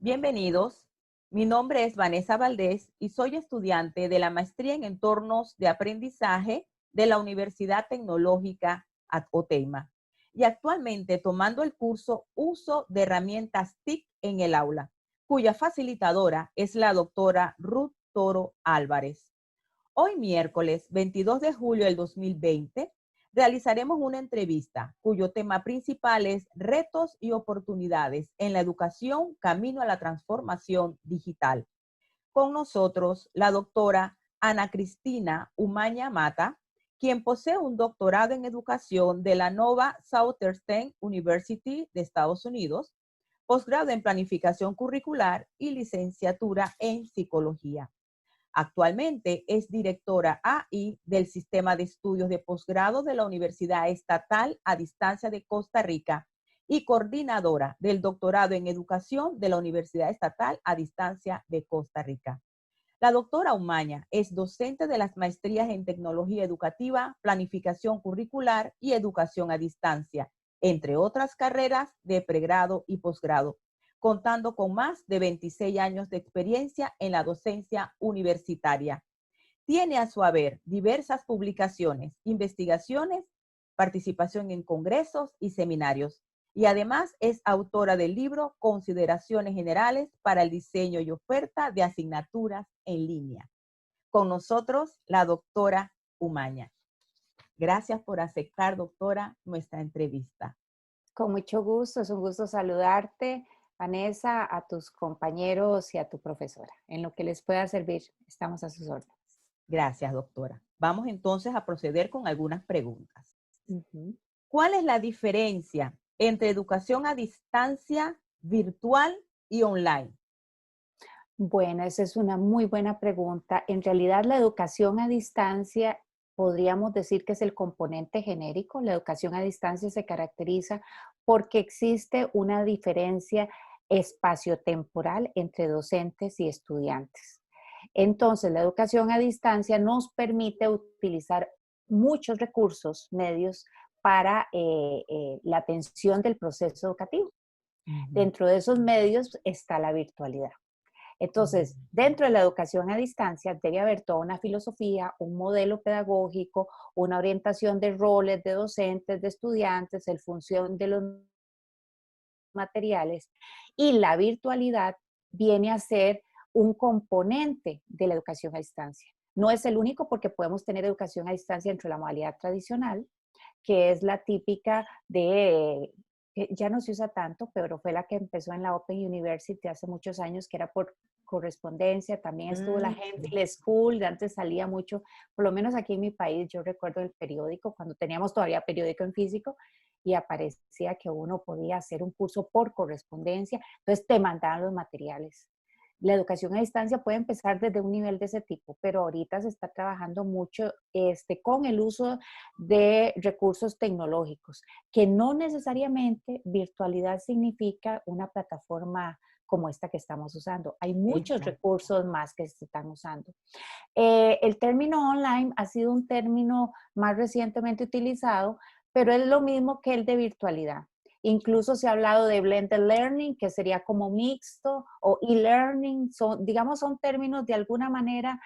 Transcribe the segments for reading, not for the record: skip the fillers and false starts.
Bienvenidos. Mi nombre es Vanessa Valdés y soy estudiante de la Maestría en Entornos de Aprendizaje de la Universidad Tecnológica OTEIMA y actualmente tomando el curso Uso de herramientas TIC en el aula, cuya facilitadora es la doctora Ruth Toro Álvarez. Hoy miércoles 22 de julio del 2020 realizaremos una entrevista cuyo tema principal es retos y oportunidades en la educación camino a la transformación digital. Con nosotros la doctora Ana Cristina Umaña Mata, quien posee un doctorado en educación de la Nova Southeastern University de Estados Unidos, posgrado en planificación curricular y licenciatura en psicología. Actualmente es directora AI del Sistema de Estudios de Posgrado de la Universidad Estatal a Distancia de Costa Rica y coordinadora del doctorado en Educación de la Universidad Estatal a Distancia de Costa Rica. La doctora Umaña es docente de las maestrías en Tecnología Educativa, Planificación Curricular y Educación a Distancia, entre otras carreras de pregrado y posgrado, contando con más de 26 años de experiencia en la docencia universitaria. Tiene a su haber diversas publicaciones, investigaciones, participación en congresos y seminarios. Y además es autora del libro Consideraciones Generales para el Diseño y Oferta de Asignaturas en Línea. Con nosotros, la doctora Umaña. Gracias por aceptar, doctora, nuestra entrevista. Con mucho gusto, es un gusto saludarte, Vanessa, a tus compañeros y a tu profesora. En lo que les pueda servir, estamos a sus órdenes. Gracias, doctora. Vamos entonces a proceder con algunas preguntas. Uh-huh. ¿Cuál es la diferencia entre educación a distancia, virtual y online? Bueno, esa es una muy buena pregunta. En realidad, la educación a distancia, podríamos decir que es el componente genérico. La educación a distancia se caracteriza porque existe una diferencia espaciotemporal entre docentes y estudiantes. Entonces, la educación a distancia nos permite utilizar muchos recursos, medios para la atención del proceso educativo. Uh-huh. Dentro de esos medios está la virtualidad. Entonces, dentro de la educación a distancia debe haber toda una filosofía, un modelo pedagógico, una orientación de roles de docentes, de estudiantes, en función de los materiales. Y la virtualidad viene a ser un componente de la educación a distancia. No es el único porque podemos tener educación a distancia dentro de la modalidad tradicional, que es la típica de, ya no se usa tanto, pero fue la que empezó en la Open University hace muchos años, que era por correspondencia. También estuvo la Gentil School, antes salía mucho, por lo menos aquí en mi país, yo recuerdo el periódico, cuando teníamos todavía periódico en físico, y aparecía que uno podía hacer un curso por correspondencia, entonces te mandaban los materiales. La educación a distancia puede empezar desde un nivel de ese tipo, pero ahorita se está trabajando mucho con el uso de recursos tecnológicos, que no necesariamente virtualidad significa una plataforma como esta que estamos usando. Hay muchos Exacto. recursos más que se están usando. El término online ha sido un término más recientemente utilizado, pero es lo mismo que el de virtualidad. Incluso se ha hablado de blended learning, que sería como mixto, o e-learning, son términos de alguna manera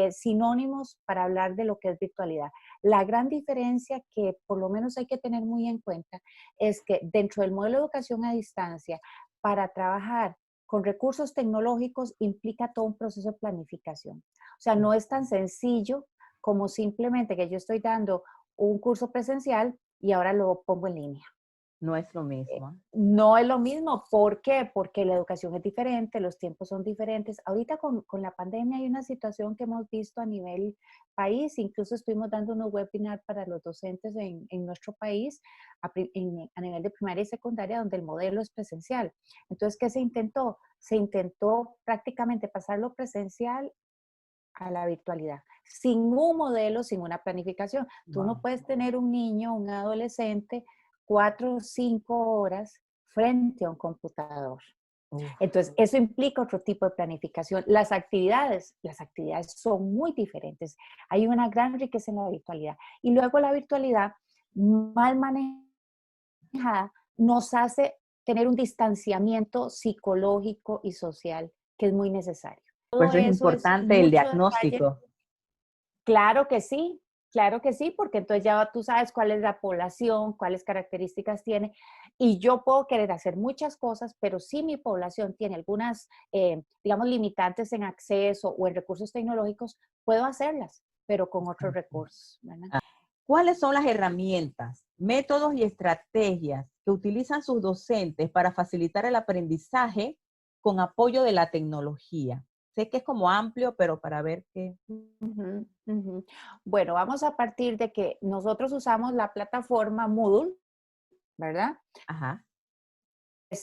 sinónimos para hablar de lo que es virtualidad. La gran diferencia que por lo menos hay que tener muy en cuenta es que dentro del modelo de educación a distancia, para trabajar con recursos tecnológicos implica todo un proceso de planificación. O sea, no es tan sencillo como simplemente que yo estoy dando un curso presencial y ahora lo pongo en línea. No es lo mismo. No es lo mismo. ¿Por qué? Porque la educación es diferente, los tiempos son diferentes. Ahorita con la pandemia hay una situación que hemos visto a nivel país, incluso estuvimos dando unos webinars para los docentes en nuestro país a nivel de primaria y secundaria, donde el modelo es presencial. Entonces, ¿qué se intentó? Se intentó prácticamente pasarlo presencial a la virtualidad, sin un modelo, sin una planificación. Tú no Wow. puedes tener un niño, un adolescente, 4 o 5 horas frente a un computador. Entonces, eso implica otro tipo de planificación. Las actividades son muy diferentes. Hay una gran riqueza en la virtualidad. Y luego la virtualidad mal manejada nos hace tener un distanciamiento psicológico y social que es muy necesario. Por Todo eso es eso es importante el mucho detalle. diagnóstico. Claro que sí, porque entonces ya tú sabes cuál es la población, cuáles características tiene, y yo puedo querer hacer muchas cosas, pero si mi población tiene algunas, digamos, limitantes en acceso o en recursos tecnológicos, puedo hacerlas, pero con otros recursos, ¿verdad? ¿Cuáles son las herramientas, métodos y estrategias que utilizan sus docentes para facilitar el aprendizaje con apoyo de la tecnología? Sé que es como amplio, pero para ver qué. Ujú, ujú. Bueno, vamos a partir de que nosotros usamos la plataforma Moodle, ¿verdad? Ajá.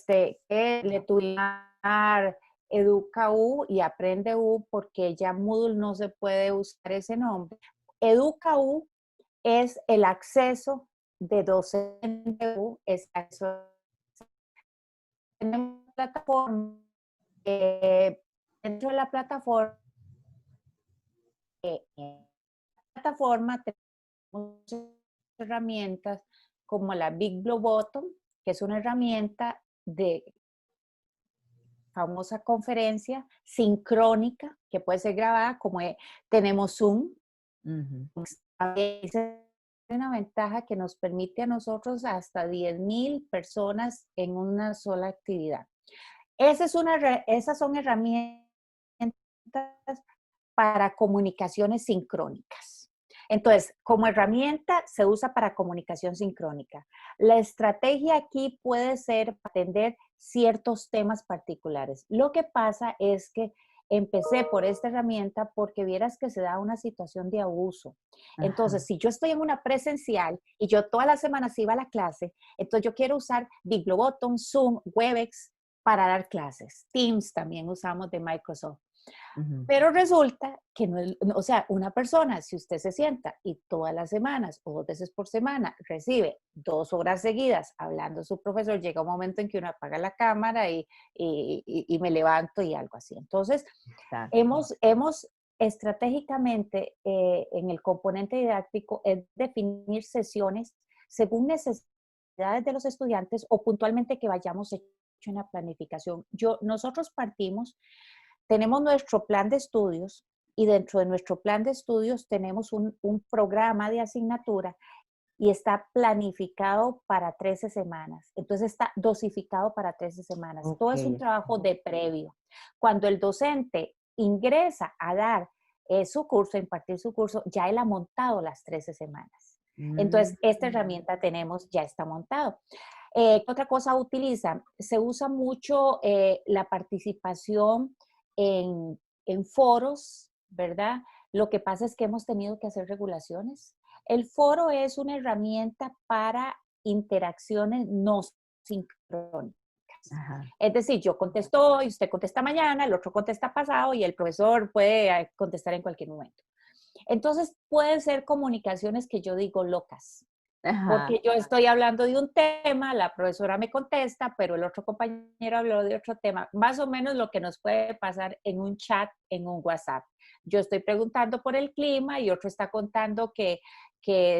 Que le tuvimos que dar EducaU y AprendeU porque ya Moodle no se puede usar ese nombre. EducaU es el acceso de docente U, es acceso en la plataforma. Dentro de la plataforma, tenemos herramientas como la Big Blue Button, que es una herramienta de famosa conferencia sincrónica que puede ser grabada, como tenemos Zoom. Ujú. Es una ventaja que nos permite a nosotros hasta 10,000 personas en una sola actividad. Esas son herramientas para comunicaciones sincrónicas. Entonces, como herramienta se usa para comunicación sincrónica. La estrategia aquí puede ser atender ciertos temas particulares. Lo que pasa es que empecé por esta herramienta porque vieras que se da una situación de abuso. Ajá. Entonces, si yo estoy en una presencial y yo todas las semanas iba a la clase, entonces yo quiero usar Biblioboton, Zoom, Webex para dar clases. Teams también usamos de Microsoft. Ujú. Pero resulta que no es, o sea, una persona, si usted se sienta y todas las semanas o 2 veces por semana recibe 2 horas seguidas hablando su profesor, llega un momento en que uno apaga la cámara y me levanto y algo así. Entonces, Exacto. hemos estratégicamente en el componente didáctico es definir sesiones según necesidades de los estudiantes o puntualmente que vayamos hecho en la planificación. Nosotros tenemos nuestro plan de estudios y dentro de nuestro plan de estudios tenemos un programa de asignatura y está planificado para 13 semanas. Entonces está dosificado para 13 semanas. Todo Ok. es un trabajo de previo. Cuando el docente ingresa a dar su curso, a impartir su curso, ya él ha montado las 13 semanas. Mm. Entonces, esta herramienta tenemos, ya está montado. ¿Qué otra cosa utiliza? Se usa mucho la participación en foros, ¿verdad? Lo que pasa es que hemos tenido que hacer regulaciones. El foro es una herramienta para interacciones no sincrónicas. Ajá. Es decir, yo contesto hoy, usted contesta mañana, el otro contesta pasado y el profesor puede contestar en cualquier momento. Entonces, pueden ser comunicaciones que yo digo locas, Ajá. porque yo estoy hablando de un tema, la profesora me contesta, pero el otro compañero habló de otro tema. Más o menos lo que nos puede pasar en un chat, en un WhatsApp. Yo estoy preguntando por el clima y otro está contando que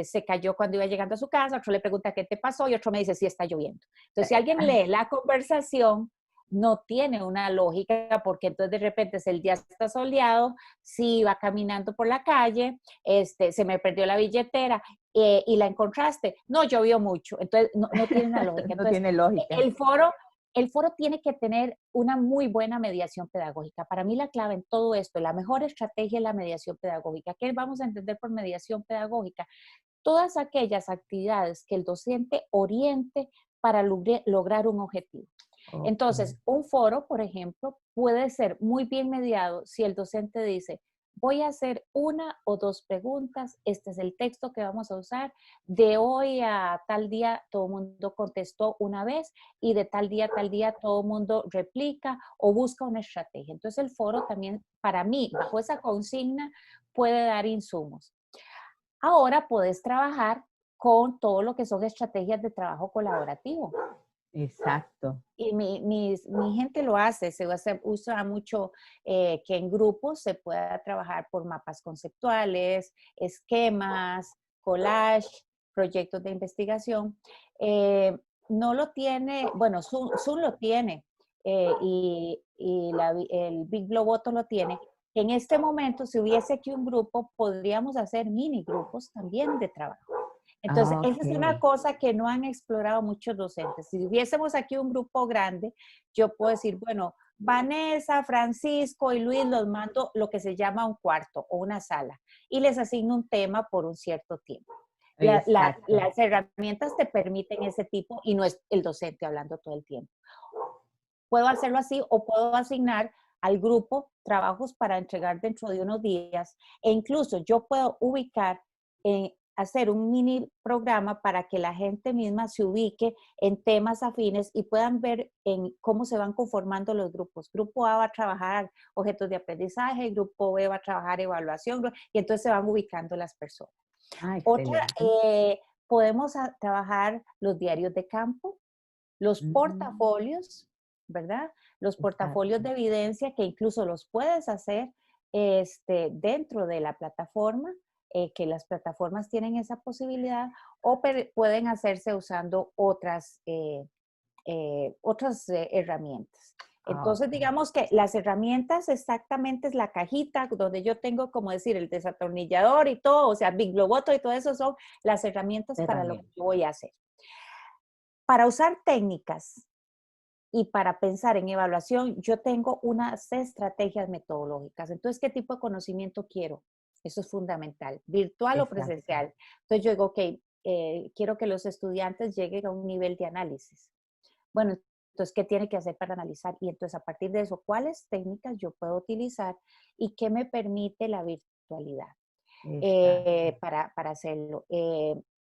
se cayó cuando iba llegando a su casa, otro le pregunta qué te pasó y otro me dice si está lloviendo. Entonces, si alguien lee la conversación, no tiene una lógica porque entonces de repente si el día está soleado, si iba caminando por la calle, se me perdió la billetera, y la encontraste. No, llovió mucho. Entonces, no tiene una lógica. No Entonces, tiene lógica. el foro tiene que tener una muy buena mediación pedagógica. Para mí la clave en todo esto, la mejor estrategia es la mediación pedagógica. ¿Qué vamos a entender por mediación pedagógica? Todas aquellas actividades que el docente oriente para lograr un objetivo. Ok. Entonces, un foro, por ejemplo, puede ser muy bien mediado si el docente dice, voy a hacer 1 o 2 preguntas, este es el texto que vamos a usar, de hoy a tal día todo el mundo contestó una vez y de tal día a tal día todo el mundo replica o busca una estrategia. Entonces, el foro también, para mí, bajo esa consigna, puede dar insumos. Ahora puedes trabajar con todo lo que son estrategias de trabajo colaborativo. Exacto. Y mi gente lo hace, usa mucho que en grupos se pueda trabajar por mapas conceptuales, esquemas, collage, proyectos de investigación. no lo tiene, bueno, Zoom lo tiene, el Big Globoto lo tiene. En este momento, si hubiese aquí un grupo, podríamos hacer mini grupos también de trabajo. Entonces, Ah, esa es una ok. cosa que no han explorado muchos docentes. Si hubiésemos aquí un grupo grande, yo puedo decir, bueno, Vanessa, Francisco y Luis los mando lo que se llama un cuarto o una sala y les asigno un tema por un cierto tiempo. Exacto. Las herramientas te permiten ese tipo y no es el docente hablando todo el tiempo. Puedo hacerlo así o puedo asignar al grupo trabajos para entregar dentro de unos días e incluso yo puedo ubicar, hacer un mini programa para que la gente misma se ubique en temas afines y puedan ver en cómo se van conformando los grupos. Grupo A va a trabajar objetos de aprendizaje, grupo B va a trabajar evaluación y entonces se van ubicando las personas. Ah, Otra, excelente. podemos trabajar los diarios de campo, los Mm, portafolios, ¿verdad? Los portafolios exacto. de evidencia que incluso los puedes hacer dentro de la plataforma, que las plataformas tienen esa posibilidad, o pueden hacerse usando otras herramientas. Ah, Entonces, ok. digamos que las herramientas exactamente es la cajita donde yo tengo, como decir, el desatornillador y todo, o sea, Big Globoto y todo eso son las herramientas para lo que Herramienta. yo voy a hacer. Para usar técnicas y para pensar en evaluación, yo tengo unas estrategias metodológicas. Entonces, ¿qué tipo de conocimiento quiero? Eso es fundamental, virtual o Exacto. presencial. Entonces, yo digo, ok, quiero que los estudiantes lleguen a un nivel de análisis. Bueno, entonces, ¿qué tiene que hacer para analizar? Y entonces, a partir de eso, ¿cuáles técnicas yo puedo utilizar y qué me permite la virtualidad Exacto. para hacerlo?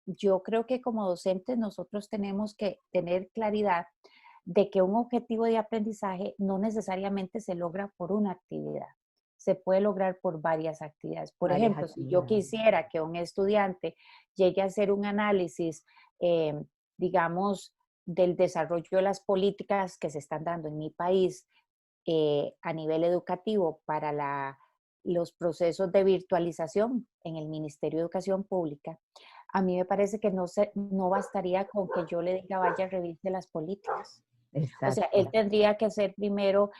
Yo creo que como docentes nosotros tenemos que tener claridad de que un objetivo de aprendizaje no necesariamente se logra por una actividad, se puede lograr por varias actividades. Por Varias ejemplo, si yo actividades. quisiera que un estudiante llegue a hacer un análisis, eh, digamos, del desarrollo de las políticas que se están dando en mi país a nivel educativo para los procesos de virtualización en el Ministerio de Educación Pública, a mí me parece que no bastaría con que yo le diga vaya a revise las políticas. O sea, él Exacto. tendría que hacer primero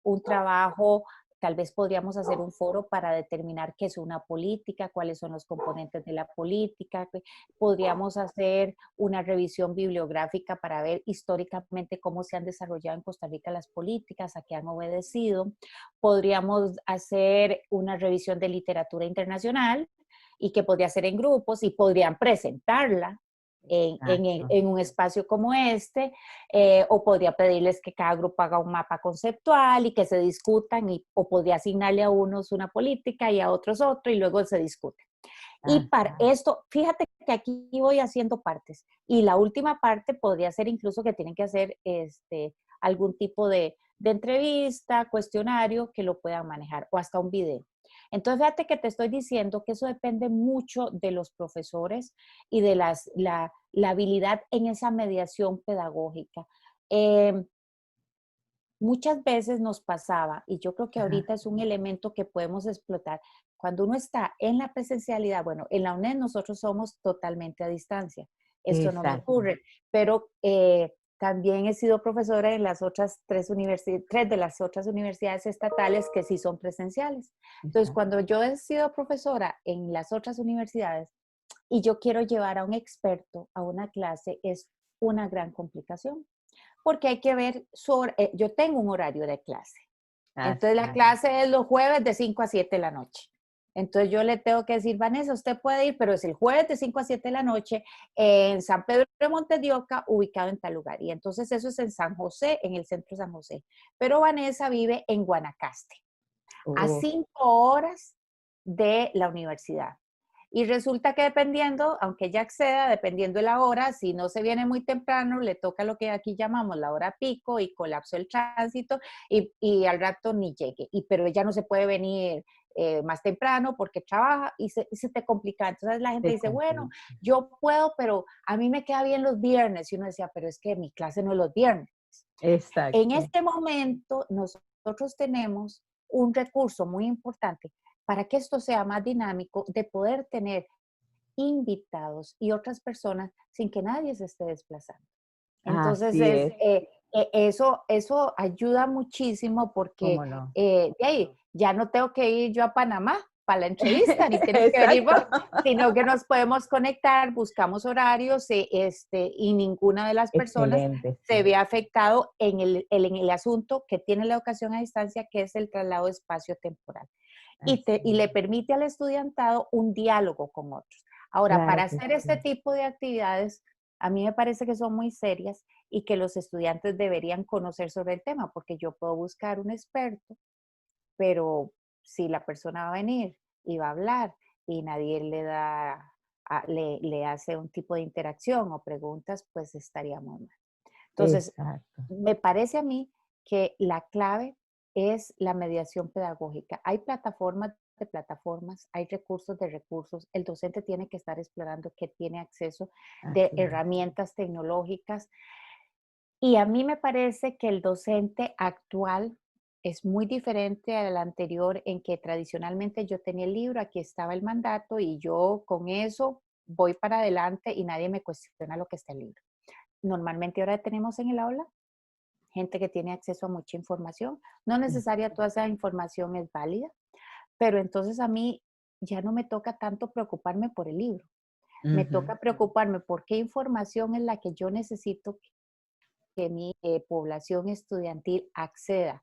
un trabajo, tal vez podríamos hacer un foro para determinar qué es una política, cuáles son los componentes de la política, podríamos hacer una revisión bibliográfica para ver históricamente cómo se han desarrollado en Costa Rica las políticas, a qué han obedecido, podríamos hacer una revisión de literatura internacional y que podría ser en grupos y podrían presentarla Exacto. en un espacio como este, o podría pedirles que cada grupo haga un mapa conceptual y que se discutan, o podría asignarle a unos una política y a otros otro y luego se discute. Y para Ajá. esto, fíjate que aquí voy haciendo partes y la última parte podría ser incluso que tienen que hacer algún tipo de entrevista, cuestionario que lo puedan manejar o hasta un video. Entonces, fíjate que te estoy diciendo que eso depende mucho de los profesores y de la habilidad en esa mediación pedagógica. Eh, Muchas veces nos pasaba, y yo creo que Ajá. ahorita es un elemento que podemos explotar, cuando uno está en la presencialidad, bueno, en la UNED nosotros somos totalmente a distancia, esto no me Exacto. ocurre, pero también he sido profesora en las otras tres de las otras universidades estatales que sí son presenciales. Entonces, Exacto. cuando yo he sido profesora en las otras universidades y yo quiero llevar a un experto a una clase, es una gran complicación porque hay que ver, yo tengo un horario de clase. Entonces Así la es. clase es los jueves de 5 a 7 de la noche. Entonces yo le tengo que decir, Vanessa, usted puede ir, pero es el jueves de 5 a 7 de la noche en San Pedro de Montes de Oca, ubicado en tal lugar. Y entonces eso es en San José, en el centro de San José. Pero Vanessa vive en Guanacaste, a Oh, 5 horas de la universidad. Y resulta que dependiendo, aunque ella acceda, dependiendo de la hora, si no se viene muy temprano, le toca lo que aquí llamamos la hora pico y colapso el tránsito y al rato ni llegue. Pero ella no se puede venir más temprano porque trabaja y se te complica. Entonces la gente se dice, bueno, complica. yo puedo, pero a mí me queda bien los viernes. Y uno decía, pero es que mi clase no es los viernes. En Exacto. este momento nosotros tenemos un recurso muy importante para que esto sea más dinámico, de poder tener invitados y otras personas sin que nadie se esté desplazando. Entonces, Así es, eso ayuda muchísimo porque cómo no. de ahí ya no tengo que ir yo a Panamá para la entrevista, ni tiene que venir Exacto. vos, sino que nos podemos conectar, buscamos horarios y ninguna de las personas Excelente, se sí. ve afectado en el asunto que tiene la educación a distancia, que es el traslado espacio-temporal. Así Y le es. permite al estudiantado un diálogo con otros. Ahora, para Claro que hacer este sí. tipo de actividades, a mí me parece que son muy serias y que los estudiantes deberían conocer sobre el tema, porque yo puedo buscar un experto, pero si la persona va a venir y va a hablar y nadie le da, le hace un tipo de interacción o preguntas, pues estaríamos mal. Entonces, Exacto. me parece a mí que la clave es la mediación pedagógica. Hay plataformas de plataformas, hay recursos de recursos. El docente tiene que estar explorando que tiene acceso de Así es. herramientas tecnológicas. Y a mí me parece que el docente actual es muy diferente al anterior en que tradicionalmente yo tenía el libro, aquí estaba el mandato y yo con eso voy para adelante y nadie me cuestiona lo que está en el libro. Normalmente ahora tenemos en el aula gente que tiene acceso a mucha información. No Sí. necesaria toda esa información es válida, pero entonces a mí ya no me toca tanto preocuparme por el libro. Me Ujú. toca preocuparme por qué información es la que yo necesito que mi población estudiantil acceda.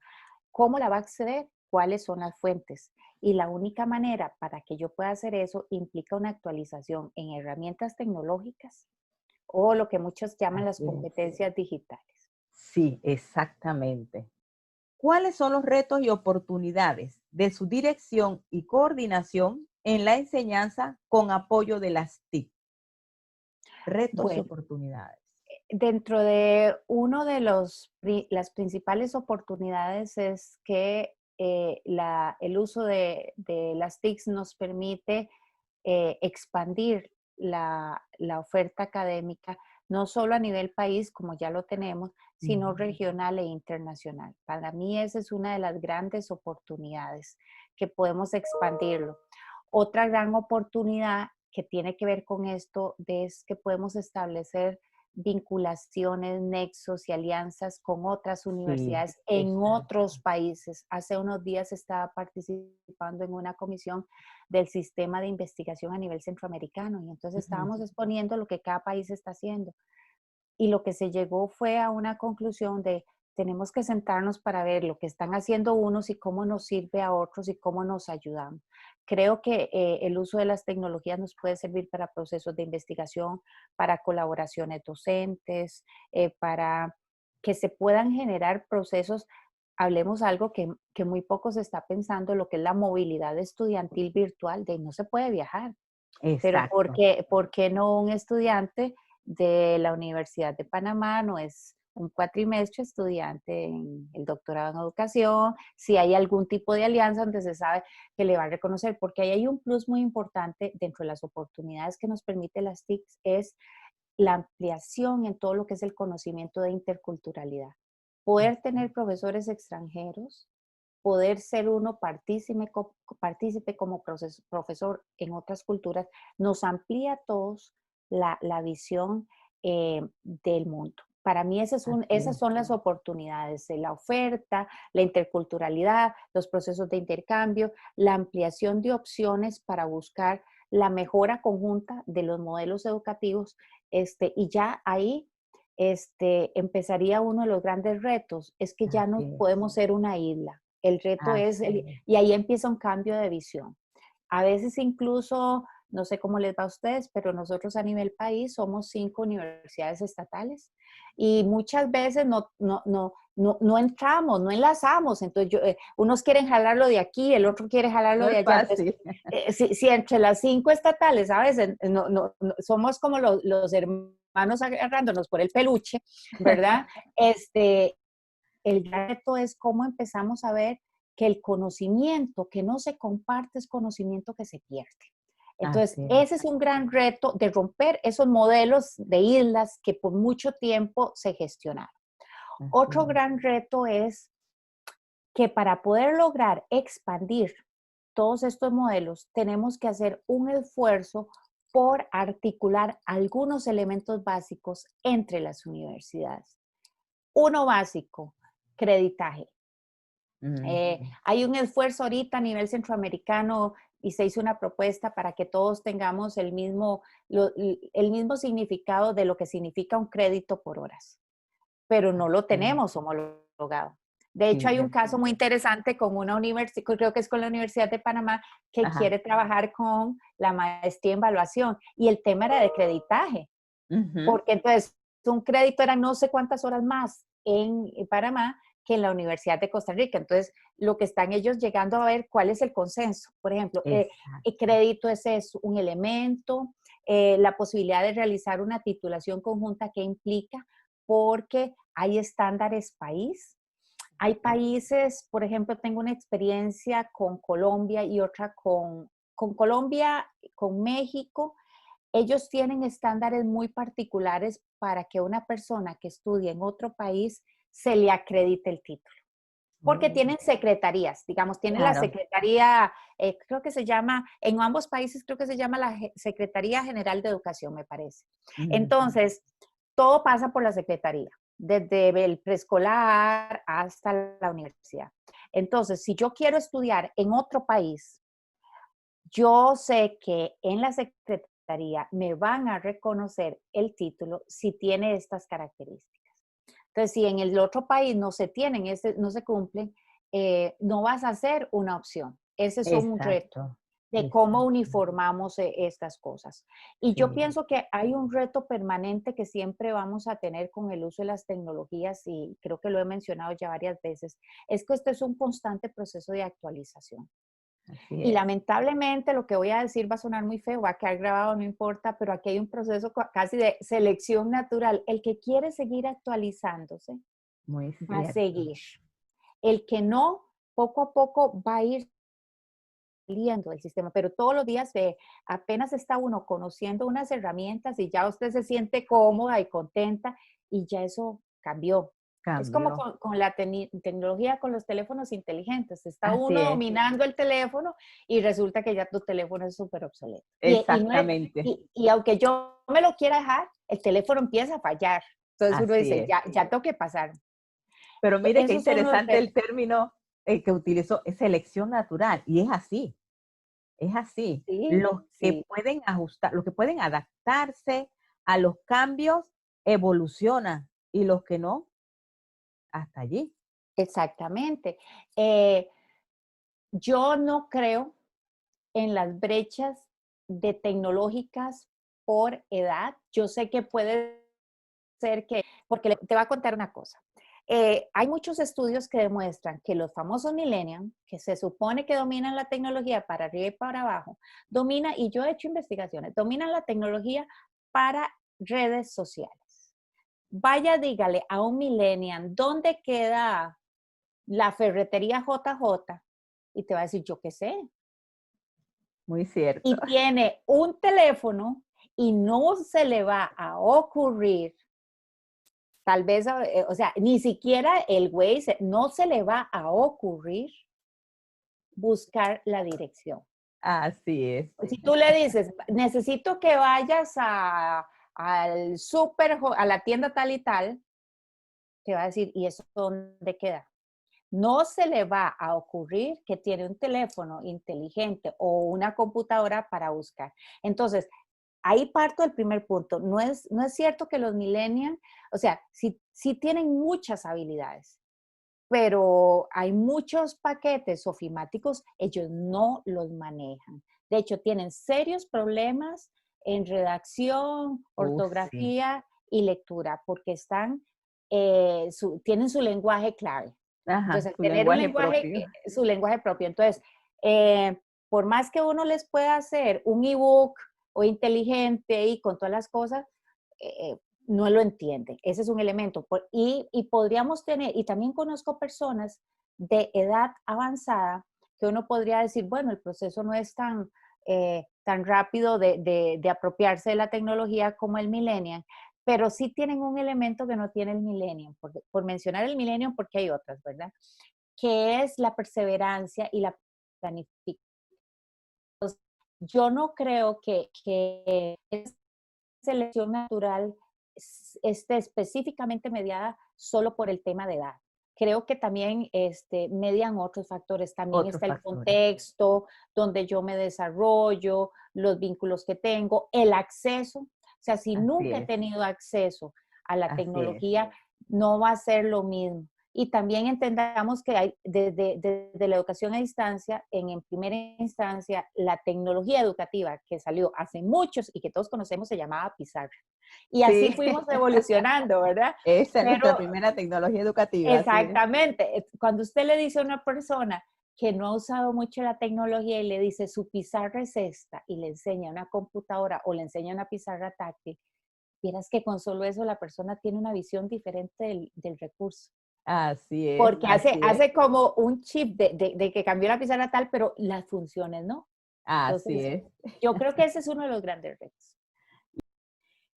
¿Cómo la va a acceder? ¿Cuáles son las fuentes? Y la única manera para que yo pueda hacer eso implica una actualización en herramientas tecnológicas o lo que muchos llaman las Así es. competencias digitales. Sí, exactamente. ¿Cuáles son los retos y oportunidades de su dirección y coordinación en la enseñanza con apoyo de las TIC? Retos y Bueno, oportunidades. dentro de uno de las principales oportunidades es que el uso de las TICs nos permite expandir la oferta académica, no solo a nivel país, como ya lo tenemos, sino Ujú. regional e internacional. Para mí esa es una de las grandes oportunidades que podemos expandirlo. Otra gran oportunidad que tiene que ver con esto es que podemos establecer vinculaciones, nexos y alianzas con otras Sí, universidades en otros exacto. países. Hace unos días estaba participando en una comisión del sistema de investigación a nivel centroamericano y entonces Ujú. estábamos exponiendo lo que cada país está haciendo. Y lo que se llegó fue a una conclusión de tenemos que sentarnos para ver lo que están haciendo unos y cómo nos sirve a otros y cómo nos ayudamos. Creo que el uso de las tecnologías nos puede servir para procesos de investigación, para colaboraciones docentes, para que se puedan generar procesos. Hablemos algo que muy poco se está pensando, lo que es la movilidad estudiantil virtual, de no se puede viajar. Pero Exacto. por qué no un estudiante de la Universidad de Panamá no es un cuatrimestre estudiante en el doctorado en educación? Si hay algún tipo de alianza donde se sabe que le va a reconocer, porque ahí hay un plus muy importante dentro de las oportunidades que nos permite las TICs, es la ampliación en todo lo que es el conocimiento de interculturalidad. Poder tener profesores extranjeros, poder ser uno partícipe como profesor en otras culturas, nos amplía a todos la visión del mundo. Para mí Así esas es. son las oportunidades, la oferta, la interculturalidad, los procesos de intercambio, la ampliación de opciones para buscar la mejora conjunta de los modelos educativos, y ya ahí empezaría uno de los grandes retos, es que ya Así no es. podemos ser una isla. El reto es, Así es. y ahí empieza un cambio de visión. A veces incluso, no sé cómo les va a ustedes, pero nosotros a nivel país somos 5 universidades estatales y muchas veces no entramos, no enlazamos. Entonces, unos quieren jalarlo de aquí, el otro quiere jalarlo No de es allá. Entonces, fácil. si entre las 5 estatales, ¿sabes? Somos como los hermanos agarrándonos por el peluche, ¿verdad? Este, el reto es cómo empezamos a ver que el conocimiento que no se comparte es conocimiento que se pierde. Entonces, Así es. ese es un gran reto de romper esos modelos de islas que por mucho tiempo se gestionaron. Así Otro es. gran reto es que para poder lograr expandir todos estos modelos, tenemos que hacer un esfuerzo por articular algunos elementos básicos entre las universidades. Uno básico, creditaje. Hay un esfuerzo ahorita a nivel centroamericano y se hizo una propuesta para que todos tengamos el mismo significado de lo que significa un crédito por horas, pero no lo tenemos homologado. De hecho, hay un caso muy interesante con una universidad, creo que es con la Universidad de Panamá, que quiere trabajar con la maestría en evaluación y el tema era de creditaje, porque entonces un crédito era no sé cuántas horas más en Panamá que en la Universidad de Costa Rica. Entonces, lo que están ellos llegando a ver, ¿cuál es el consenso? Por ejemplo, el crédito es un elemento, la posibilidad de realizar una titulación conjunta que implica, porque hay estándares país. Hay países, por ejemplo, tengo una experiencia con Colombia y otra con Colombia, con México. Ellos tienen estándares muy particulares para que una persona que estudie en otro país se le acredite el título. Porque tienen secretarías, digamos, tienen la secretaría, creo que se llama, en ambos países creo que se llama la Secretaría General de Educación, me parece. Entonces, todo pasa por la secretaría, desde el preescolar hasta la universidad. Entonces, si yo quiero estudiar en otro país, yo sé que en la secretaría me van a reconocer el título si tiene estas características. Entonces, si en el otro país no se tienen, no se cumplen, no vas a ser una opción. Ese es un reto de cómo uniformamos estas cosas. Y yo pienso que hay un reto permanente que siempre vamos a tener con el uso de las tecnologías, y creo que lo he mencionado ya varias veces, es que esto es un constante proceso de actualización. Y lamentablemente lo que voy a decir va a sonar muy feo, va a quedar grabado, no importa, pero aquí hay un proceso casi de selección natural. El que quiere seguir actualizándose va a seguir. El que no, poco a poco va a ir saliendo del sistema, pero todos los días apenas está uno conociendo unas herramientas y ya usted se siente cómoda y contenta y ya eso cambió. Es como con la tecnología, con los teléfonos inteligentes. Está uno dominando el teléfono y resulta que ya tu teléfono es súper obsoleto. Exactamente. Y aunque yo me lo quiera dejar, el teléfono empieza a fallar. Entonces uno dice, ya tengo que pasar. Pero mire qué interesante el término que utilizó, es selección natural. Y es así. Es así. Los que pueden ajustar, los que pueden adaptarse a los cambios, evolucionan. Y los que no, hasta allí. Exactamente. Yo no creo en las brechas de tecnológicas por edad. Yo sé que puede ser que, porque te voy a contar una cosa. Hay muchos estudios que demuestran que los famosos millennials, que se supone que dominan la tecnología para arriba y para abajo, y yo he hecho investigaciones, dominan la tecnología para redes sociales. Vaya, dígale a un millennial, ¿dónde queda la ferretería JJ? Y te va a decir, yo qué sé. Muy cierto. Y tiene un teléfono y no se le va a ocurrir, tal vez, o sea, ni siquiera el Waze, no se le va a ocurrir buscar la dirección. Así es. Si tú le dices, necesito que vayas al súper, a la tienda tal y tal, te va a decir, ¿y eso dónde queda? No se le va a ocurrir que tiene un teléfono inteligente o una computadora para buscar. Entonces, ahí parto del primer punto. No es cierto que los millennials, o sea, sí tienen muchas habilidades, pero hay muchos paquetes ofimáticos, ellos no los manejan. De hecho, tienen serios problemas en redacción, ortografía y lectura, porque tienen su lenguaje clave. Ajá, Entonces, su tener un lenguaje lenguaje, propio. su lenguaje propio. Entonces, por más que uno les pueda hacer un ebook o inteligente y con todas las cosas, no lo entienden. Ese es un elemento. Y podríamos tener, y también conozco personas de edad avanzada que uno podría decir, bueno, el proceso no es tan rápido de apropiarse de la tecnología como el millennial, pero sí tienen un elemento que no tiene el millennial, por mencionar el millennial porque hay otras, ¿verdad? Que es la perseverancia y la planificación. yo no creo que esa selección natural esté específicamente mediada solo por el tema de edad. Creo que también median otros factores. También Otros está el factores. contexto donde yo me desarrollo, los vínculos que tengo, el acceso. O sea, si Así nunca he es, tenido acceso a la así es. tecnología, no va a ser lo mismo. Y también entendamos que hay desde la educación a distancia, en primera instancia, la tecnología educativa que salió hace muchos y que todos conocemos se llamaba pizarra. Y así Sí, fuimos evolucionando, ¿verdad? esa es nuestra Pero primera tecnología educativa, así es. exactamente, cuando usted le dice a una persona que no ha usado mucho la tecnología y le dice su pizarra es esta y le enseña una computadora o le enseña una pizarra táctil, vieras que con solo eso la persona tiene una visión diferente del recurso. Así es, Porque así es, hace como un chip de que cambió la pizarra tal, pero las funciones no. así Entonces, es. yo creo que ese es uno de los grandes retos.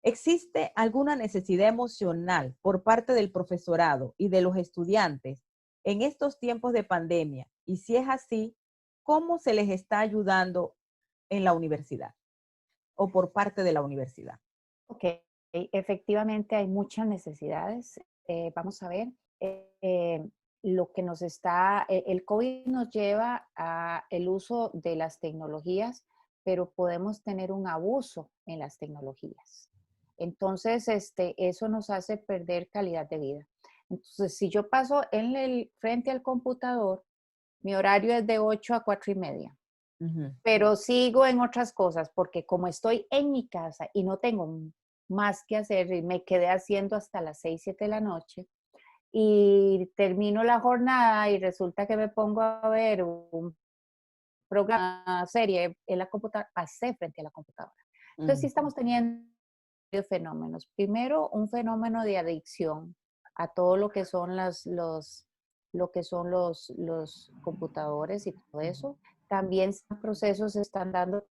¿Existe alguna necesidad emocional por parte del profesorado y de los estudiantes en estos tiempos de pandemia? Y si es así, ¿cómo se les está ayudando en la universidad o por parte de la universidad? Ok, efectivamente hay muchas necesidades. Vamos a ver, eh, lo que nos está, el COVID nos lleva a el uso de las tecnologías, pero podemos tener un abuso en las tecnologías. Entonces, eso nos hace perder calidad de vida. Entonces, si yo paso frente al computador, mi horario es de 8 a 4:30, Ujú. pero sigo en otras cosas porque como estoy en mi casa y no tengo más que hacer y me quedé haciendo hasta las 6, 7 de la noche y termino la jornada y resulta que me pongo a ver un programa, serie en la computadora, pasé frente a la computadora. Entonces sí Ujú. estamos teniendo varios fenómenos. Primero, un fenómeno de adicción a todo lo que son lo que son los computadores y todo eso. También procesos se están dando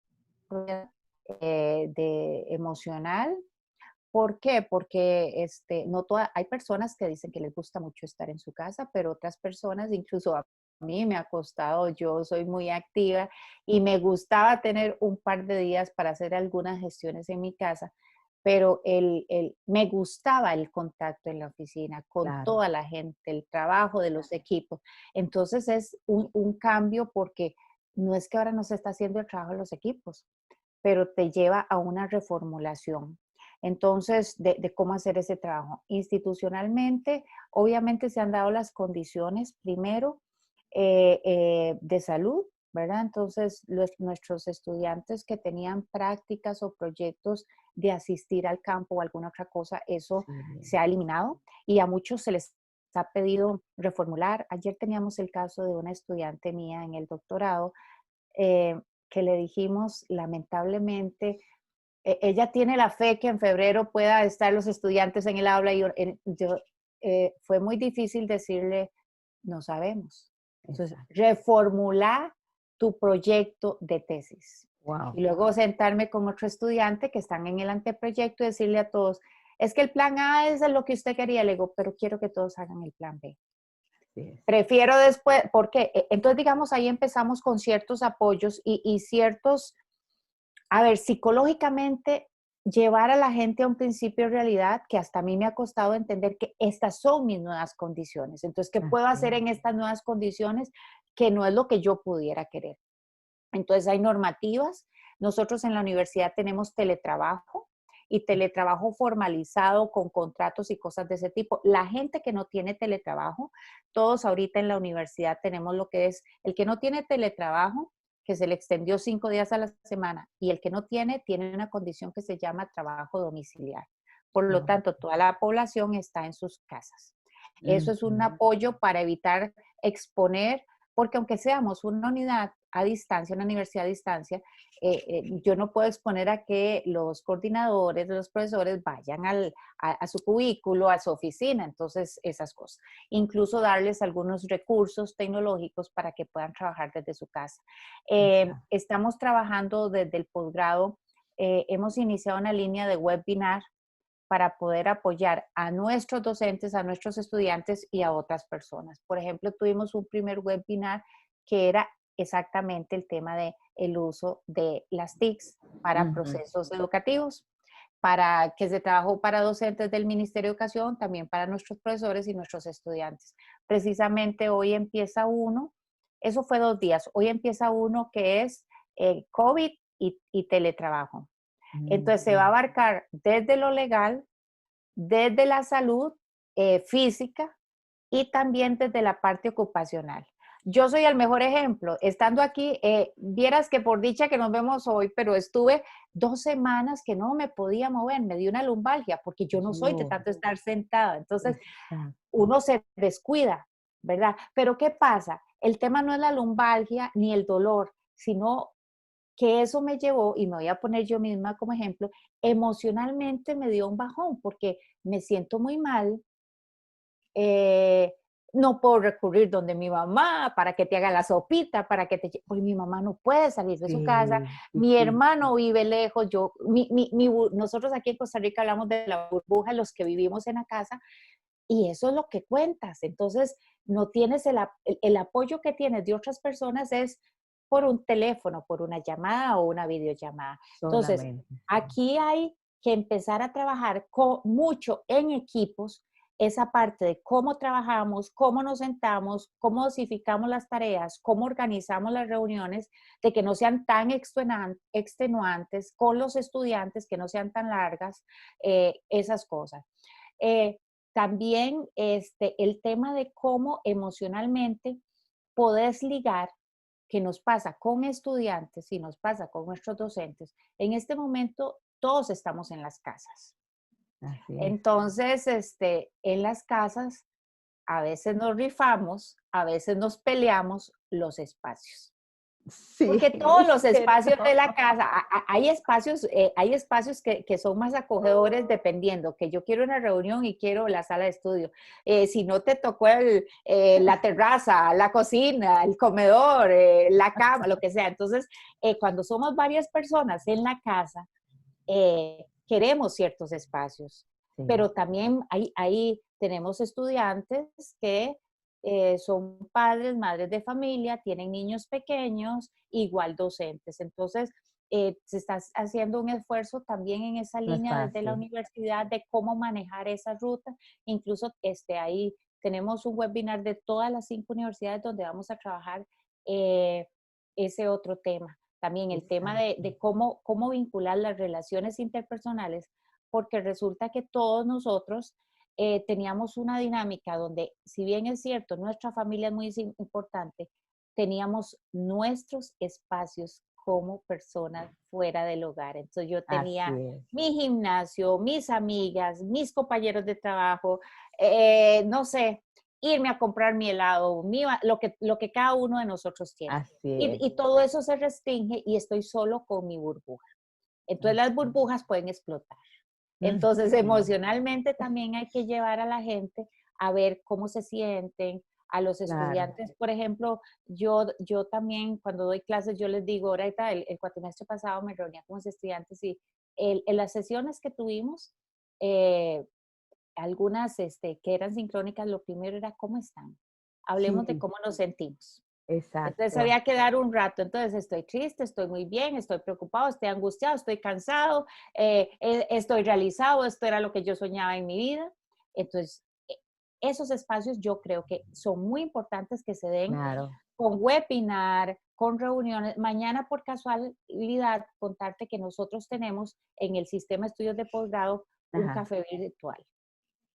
de emocional. ¿Por qué? Porque no hay personas que dicen que les gusta mucho estar en su casa, pero otras personas, incluso a mí me ha costado, yo soy muy activa y me gustaba tener un par de días para hacer algunas gestiones en mi casa, pero me gustaba el contacto en la oficina con Claro, toda la gente, el trabajo de los equipos. Entonces es un cambio porque no es que ahora no se está haciendo el trabajo de los equipos, pero te lleva a una reformulación. Entonces, de cómo hacer ese trabajo. Institucionalmente, obviamente se han dado las condiciones, primero, de salud, ¿verdad? Entonces, nuestros estudiantes que tenían prácticas o proyectos de asistir al campo o alguna otra cosa, eso sí. se ha eliminado y a muchos se les ha pedido reformular. Ayer teníamos el caso de una estudiante mía en el doctorado, eh, que le dijimos, lamentablemente, ella tiene la fe que en febrero pueda estar los estudiantes en el aula y fue muy difícil decirle, no sabemos. Entonces, Exacto. reformular tu proyecto de tesis. Wow. Y luego sentarme con otro estudiante que están en el anteproyecto y decirle a todos, es que el plan A es lo que usted quería, le digo, pero quiero que todos hagan el plan B. Así es. Prefiero después, porque entonces digamos ahí empezamos con ciertos apoyos y ciertos, a ver, psicológicamente llevar a la gente a un principio de realidad que hasta a mí me ha costado entender que estas son mis nuevas condiciones. Entonces, ¿qué puedo Así hacer es. en estas nuevas condiciones que no es lo que yo pudiera querer? Entonces, hay normativas. Nosotros en la universidad tenemos teletrabajo y teletrabajo formalizado con contratos y cosas de ese tipo. La gente que no tiene teletrabajo, todos ahorita en la universidad tenemos lo que es el que no tiene teletrabajo, que se le extendió 5 días a la semana, y el que no tiene, tiene una condición que se llama trabajo domiciliar. Por lo Wow. tanto, toda la población está en sus casas. Eso es un Ujú. apoyo para evitar exponer, porque aunque seamos una unidad a distancia, una universidad a distancia, yo no puedo exponer a que los coordinadores, los profesores vayan a su cubículo, a su oficina, entonces esas cosas. Incluso darles algunos recursos tecnológicos para que puedan trabajar desde su casa. Exacto. Estamos trabajando desde el posgrado, hemos iniciado una línea de webinar para poder apoyar a nuestros docentes, a nuestros estudiantes y a otras personas. Por ejemplo, tuvimos un primer webinar que era exactamente el tema de el uso de las TICs para procesos educativos, para que se trabajó para docentes del Ministerio de Educación, también para nuestros profesores y nuestros estudiantes. Precisamente hoy empieza uno, eso fue 2 días, hoy empieza uno que es COVID y teletrabajo. Entonces se va a abarcar desde lo legal, desde la salud física y también desde la parte ocupacional. Yo soy el mejor ejemplo. Estando aquí, vieras que por dicha que nos vemos hoy, pero estuve 2 semanas que no me podía mover, me dio una lumbalgia, porque yo no soy de tanto estar sentada. Entonces, uno se descuida, ¿verdad? Pero ¿qué pasa? El tema no es la lumbalgia ni el dolor, sino que eso me llevó, y me voy a poner yo misma como ejemplo, emocionalmente me dio un bajón, porque me siento muy mal, no puedo recurrir donde mi mamá para que te haga la sopita, para que te... Porque mi mamá no puede salir de su casa, mi hermano vive lejos, nosotros aquí en Costa Rica hablamos de la burbuja, los que vivimos en la casa, y eso es lo que cuentas. Entonces, no tienes el apoyo que tienes de otras personas es por un teléfono, por una llamada o una videollamada. Entonces, aquí hay que empezar a trabajar mucho en equipos, esa parte de cómo trabajamos, cómo nos sentamos, cómo dosificamos las tareas, cómo organizamos las reuniones, de que no sean tan extenuantes con los estudiantes, que no sean tan largas, esas cosas. También el tema de cómo emocionalmente podés ligar, que nos pasa con estudiantes y nos pasa con nuestros docentes. En este momento todos estamos en las casas. Entonces, en las casas a veces nos rifamos, a veces nos peleamos los espacios. Sí, porque todos los espacios de la casa, hay espacios que son más acogedores dependiendo, que yo quiero una reunión y quiero la sala de estudio. Si no te tocó la terraza, la cocina, el comedor, la cama, lo que sea. Entonces, cuando somos varias personas en la casa, queremos ciertos espacios, pero también ahí tenemos estudiantes que son padres, madres de familia, tienen niños pequeños, igual docentes. Entonces, se está haciendo un esfuerzo también en esa línea desde la universidad de cómo manejar esa ruta. Incluso ahí tenemos un webinar de todas las 5 universidades donde vamos a trabajar ese otro tema. También el tema de cómo vincular las relaciones interpersonales, porque resulta que todos nosotros teníamos una dinámica donde, si bien es cierto, nuestra familia es muy importante, teníamos nuestros espacios como personas fuera del hogar. Entonces yo tenía mi gimnasio, mis amigas, mis compañeros de trabajo, no sé, irme a comprar mi helado, lo que cada uno de nosotros tiene. Y todo eso se restringe y estoy solo con mi burbuja. Entonces las burbujas pueden explotar. Entonces, emocionalmente también hay que llevar a la gente a ver cómo se sienten, a los estudiantes. Por ejemplo, yo también cuando doy clases, yo les digo, ahorita el cuatrimestre pasado me reunía con los estudiantes y en las sesiones que tuvimos, algunas que eran sincrónicas, lo primero era ¿cómo están? Hablemos de cómo nos sentimos. Entonces había que dar un rato. Entonces estoy triste, estoy muy bien, estoy preocupado, estoy angustiado, estoy cansado, estoy realizado, esto era lo que yo soñaba en mi vida. Entonces, esos espacios yo creo que son muy importantes que se den con webinar, con reuniones. Mañana, por casualidad, contarte que nosotros tenemos en el sistema de estudios de posgrado un café virtual.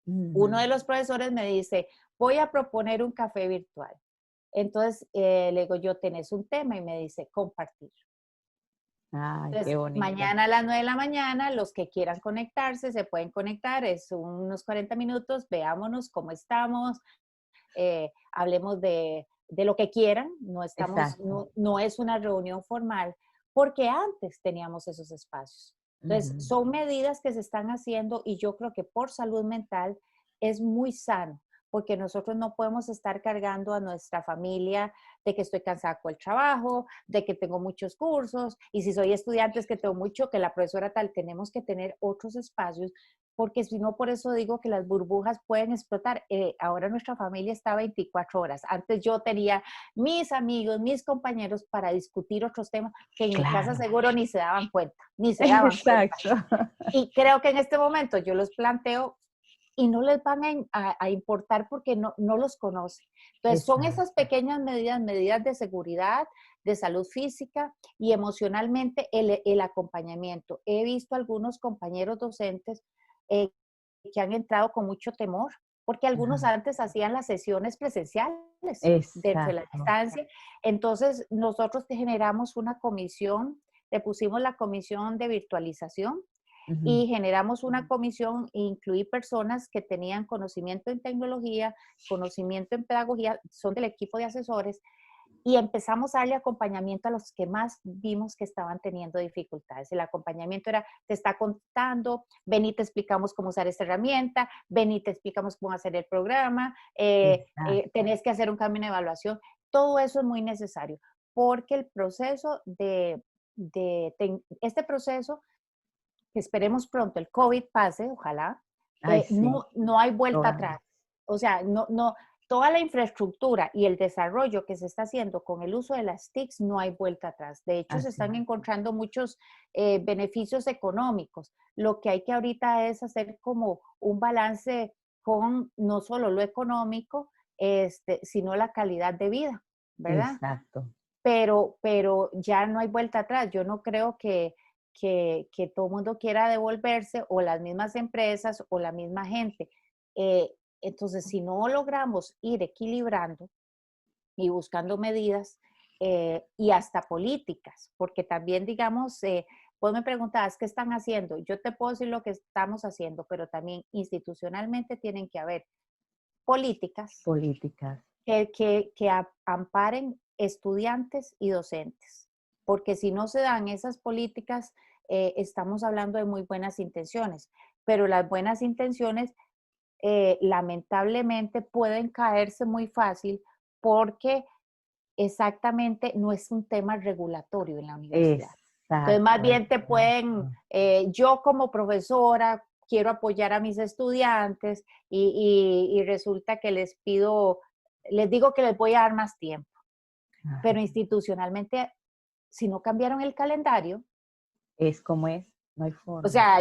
Uno de los profesores me dice, voy a proponer un café virtual. Entonces, le digo yo, tenés un tema y me dice, compartir. Entonces, qué bonito. Mañana a las 9 de la mañana, los que quieran conectarse, se pueden conectar, es unos 40 minutos, veámonos cómo estamos, hablemos de lo que quieran, no es una reunión formal, porque antes teníamos esos espacios. Entonces, son medidas que se están haciendo y yo creo que por salud mental es muy sano, porque nosotros no podemos estar cargando a nuestra familia de que estoy cansada con el trabajo, de que tengo muchos cursos, y si soy estudiante es que tengo mucho, que la profesora tal, tenemos que tener otros espacios porque si no, por eso digo que las burbujas pueden explotar. Ahora nuestra familia está 24 horas. Antes yo tenía mis amigos, mis compañeros para discutir otros temas que en mi casa Claro. seguro ni se daban cuenta, ni se daban cuenta. Exacto. Y creo que en este momento yo los planteo y no les van a importar porque no los conocen. Entonces, son esas Exacto. pequeñas medidas, medidas de seguridad, de salud física y emocionalmente el acompañamiento. He visto algunos compañeros docentes eh, que han entrado con mucho temor, porque algunos Ajá. antes hacían las sesiones presenciales dentro de la Exacto. distancia. Entonces, nosotros generamos una comisión, le pusimos la comisión de virtualización Ujú. y generamos una comisión e incluí personas que tenían conocimiento en tecnología, conocimiento en pedagogía, son del equipo de asesores, y empezamos a darle acompañamiento a los que más vimos que estaban teniendo dificultades. El acompañamiento era, te está contando, ven y te explicamos cómo usar esta herramienta, ven y te explicamos cómo hacer el programa, Exacto. tenés que hacer un cambio de evaluación. Todo eso es muy necesario, porque el proceso este proceso que esperemos pronto el COVID pase, ojalá, Ay, sí. no hay vuelta Toda. atrás. O sea, toda la infraestructura y el desarrollo que se está haciendo con el uso de las TICs, no hay vuelta atrás. De hecho, se Así están es. encontrando muchos beneficios económicos. Lo que hay que ahorita es hacer como un balance con no solo lo económico, sino la calidad de vida, ¿verdad? Exacto. Pero ya no hay vuelta atrás. Yo no creo que todo el mundo quiera devolverse o las mismas empresas o la misma gente. Entonces, si no logramos ir equilibrando y buscando medidas y hasta políticas, porque también, digamos, vos me preguntabas qué están haciendo. Yo te puedo decir lo que estamos haciendo, pero también institucionalmente tienen que haber políticas Políticas. que amparen estudiantes y docentes, porque si no se dan esas políticas, estamos hablando de muy buenas intenciones, pero las buenas intenciones lamentablemente pueden caerse muy fácil porque exactamente no es un tema regulatorio en la universidad. Entonces, más Exacto, bien te pueden, exacto. yo como profesora quiero apoyar a mis estudiantes y resulta que les digo que les voy a dar más tiempo, Ajá. pero institucionalmente, si no cambiaron el calendario, Es como es, no hay o forma. sea,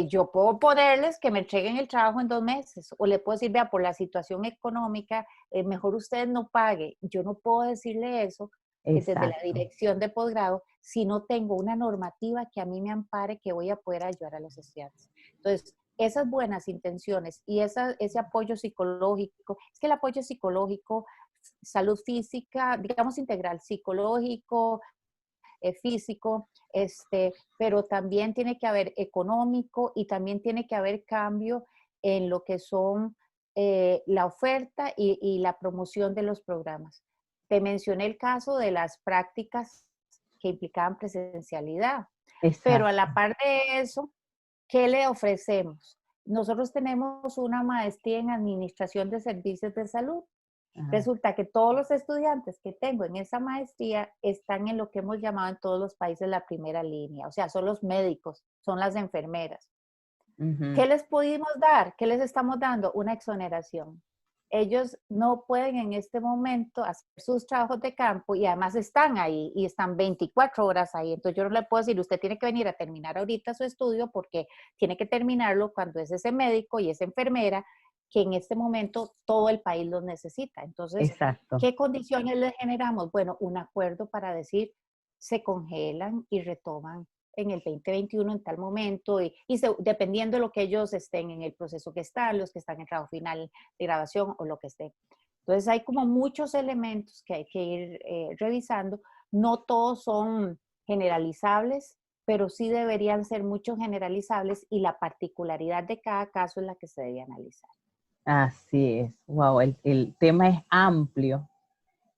yo puedo ponerles que me entreguen el trabajo en 2 meses, o le puedo decir, vea, por la situación económica, mejor usted no pague. Yo no puedo decirle eso desde la Exacto. dirección de posgrado si no tengo una normativa que a mí me ampare que voy a poder ayudar a los estudiantes. Entonces, esas buenas intenciones y ese apoyo psicológico, es que el apoyo psicológico, salud física, digamos integral, psicológico, físico, pero también tiene que haber económico y también tiene que haber cambio en lo que son la oferta y la promoción de los programas. Te mencioné el caso de las prácticas que implicaban presencialidad, pero a la Exacto. par de eso, ¿qué le ofrecemos? Nosotros tenemos una maestría en Administración de Servicios de Salud. Ajá. Resulta que todos los estudiantes que tengo en esa maestría están en lo que hemos llamado en todos los países la primera línea, o sea, son los médicos, son las enfermeras. Ujú. ¿Qué les pudimos dar? ¿Qué les estamos dando? Una exoneración. Ellos no pueden en este momento hacer sus trabajos de campo y además están ahí y están 24 horas ahí. Entonces yo no le puedo decir, usted tiene que venir a terminar ahorita su estudio porque tiene que terminarlo cuando es ese médico y esa enfermera que en este momento todo el país los necesita. Entonces, Exacto. ¿qué condiciones les generamos? Bueno, un acuerdo para decir, se congelan y retoman en el 2021 en tal momento dependiendo de lo que ellos estén en el proceso que están, los que están en trabajo final de grabación o lo que esté. Entonces hay como muchos elementos que hay que ir revisando. No todos son generalizables, pero sí deberían ser muchos generalizables y la particularidad de cada caso es la que se debe analizar. Así es. Wow, el tema es amplio.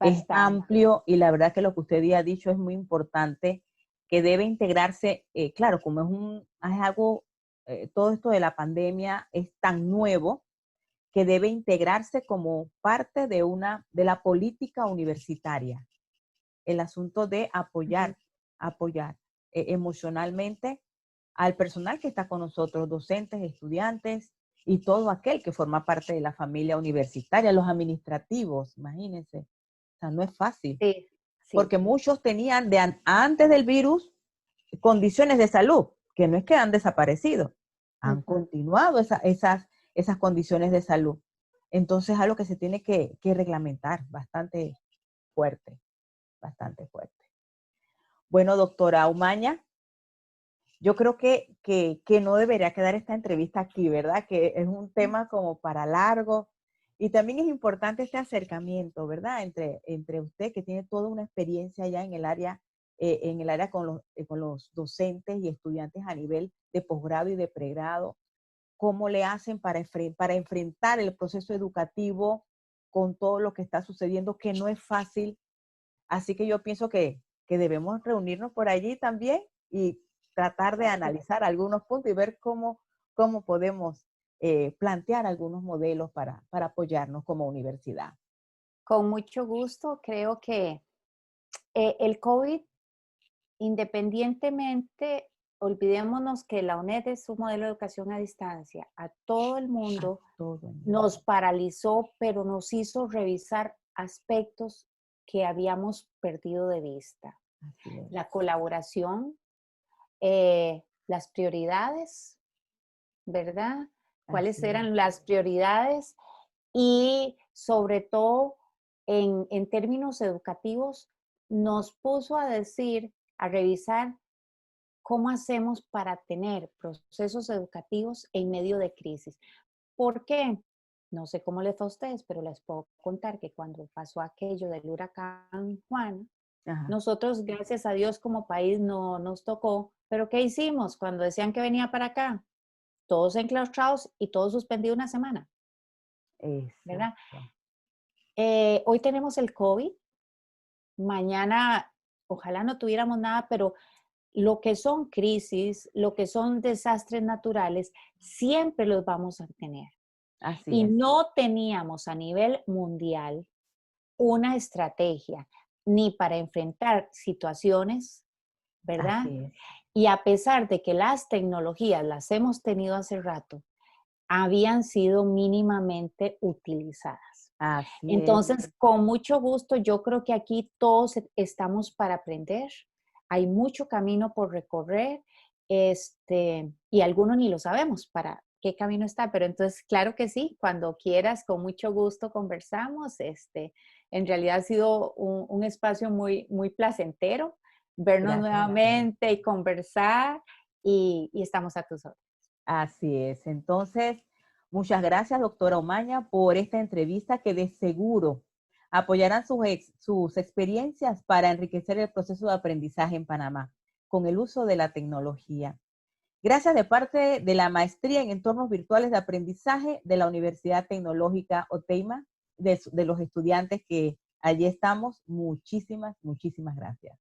Es Bastante. amplio y la verdad que lo que usted ya ha dicho es muy importante, que debe integrarse, claro, como es algo, todo esto de la pandemia es tan nuevo, que debe integrarse como parte de la política universitaria. El asunto de Ujú. apoyar emocionalmente al personal que está con nosotros, docentes, estudiantes y todo aquel que forma parte de la familia universitaria, los administrativos, imagínense. O sea, no es fácil, Sí, sí. porque muchos tenían antes del virus condiciones de salud, que no es que han desaparecido, han Ujú. continuado esas condiciones de salud. Entonces es algo que se tiene que reglamentar bastante fuerte, bastante fuerte. Bueno, doctora Umaña, yo creo que no debería quedar esta entrevista aquí, ¿verdad? Que es un tema como para largo. Y también es importante este acercamiento, ¿verdad? Entre usted, que tiene toda una experiencia ya en el área con los docentes y estudiantes a nivel de posgrado y de pregrado. ¿Cómo le hacen para enfrentar el proceso educativo con todo lo que está sucediendo, que no es fácil? Así que yo pienso que debemos reunirnos por allí también y tratar de Así es. analizar algunos puntos y ver cómo podemos plantear algunos modelos para apoyarnos como universidad. Con mucho gusto, creo que el COVID, independientemente, olvidémonos que la UNED es un modelo de educación a distancia. A todo el A mundo todo el nos mundo. paralizó, pero nos hizo revisar aspectos que habíamos perdido de vista. Así es, La colaboración, las prioridades, ¿verdad? ¿Cuáles así es, eran las prioridades? Y sobre todo, en términos educativos, nos puso a decir, a revisar cómo hacemos para tener procesos educativos en medio de crisis. ¿Por qué? No sé cómo les fue a ustedes, pero les puedo contar que cuando pasó aquello del huracán Juan, ajá, nosotros, gracias a Dios, como país no nos tocó, pero ¿qué hicimos cuando decían que venía para acá? Todos enclaustrados y todo suspendido una semana, ¿verdad? exacto, Hoy tenemos el COVID, mañana ojalá no tuviéramos nada, pero lo que son crisis, lo que son desastres naturales, siempre los vamos a tener. así Y es, no teníamos a nivel mundial una estrategia ni para enfrentar situaciones, ¿verdad? así es, Y a pesar de que las tecnologías las hemos tenido hace rato, habían sido mínimamente utilizadas. así es, Entonces, con mucho gusto, yo creo que aquí todos estamos para aprender. Hay mucho camino por recorrer, y algunos ni lo sabemos para qué camino está, pero entonces, claro que sí, cuando quieras, con mucho gusto conversamos. En realidad ha sido un espacio muy, muy placentero vernos gracias a ustedes. nuevamente y conversar y estamos a tus órdenes. Así es. Entonces, muchas gracias, doctora Omaña, por esta entrevista que de seguro apoyarán sus experiencias para enriquecer el proceso de aprendizaje en Panamá con el uso de la tecnología. Gracias de parte de la Maestría en Entornos Virtuales de Aprendizaje de la Universidad Tecnológica OTEIMA, de los estudiantes que allí estamos. Muchísimas, muchísimas gracias.